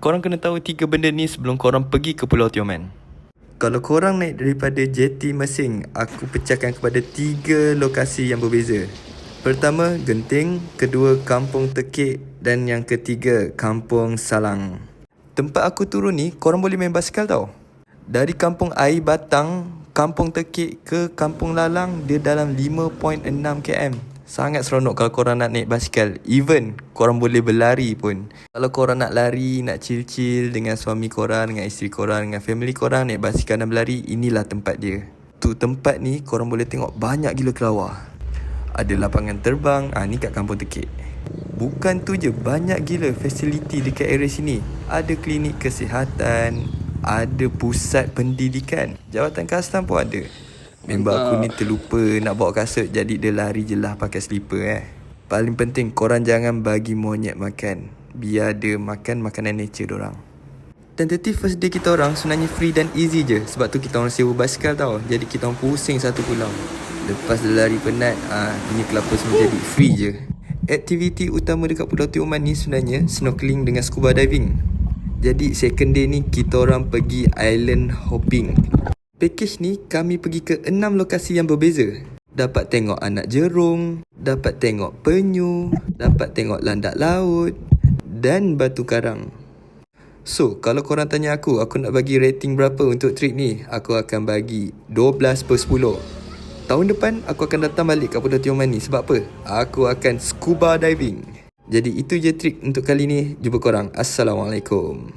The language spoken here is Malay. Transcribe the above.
korang kena tahu 3 benda ni sebelum korang pergi ke Pulau Tioman. Kalau korang naik daripada JT Mersing, aku pecahkan kepada 3 lokasi yang berbeza. Pertama, Genting. Kedua, Kampung Tekik. Dan yang ketiga, Kampung Salang. Tempat aku turun ni, korang boleh main basikal tau. Dari Kampung Air Batang, Kampung Tekik ke Kampung Lalang, dia dalam 5.6 km. Sangat seronok kalau korang nak naik basikal. Even korang boleh berlari pun. Kalau korang nak lari, nak chill-chill dengan suami korang, dengan isteri korang, dengan family korang, naik basikal dan berlari, inilah tempat dia. Tu tempat ni korang boleh tengok banyak gila kelawar. Ada lapangan terbang, ni kat Kampung Tekik. Bukan tu je, banyak gila fasiliti dekat area sini. Ada klinik kesihatan, ada pusat pendidikan, jawatan kastam pun ada. Member aku ni terlupa nak bawa kasut, jadi dia lari je lah pakai slipper. Paling penting korang jangan bagi monyet makan. Biar dia makan makanan nature dorang. Tentative first day kita orang sebenarnya free dan easy je. Sebab tu kita orang sewa basikal tau. Jadi kita orang pusing satu pulau. Lepas dia lari penat, ini kelapa semua jadi free je. Aktiviti utama dekat Pulau Tioman ni sebenarnya snorkeling dengan scuba diving. Jadi second day ni kita orang pergi island hopping. Package ni kami pergi ke 6 lokasi yang berbeza. Dapat tengok anak jerung, dapat tengok penyu, dapat tengok landak laut dan batu karang. So, kalau korang tanya aku nak bagi rating berapa untuk trip ni, aku akan bagi 12/10. Tahun depan aku akan datang balik kat Pulau Tioman ni. Sebab apa? Aku akan scuba diving. Jadi itu je trip untuk kali ni. Jumpa korang. Assalamualaikum.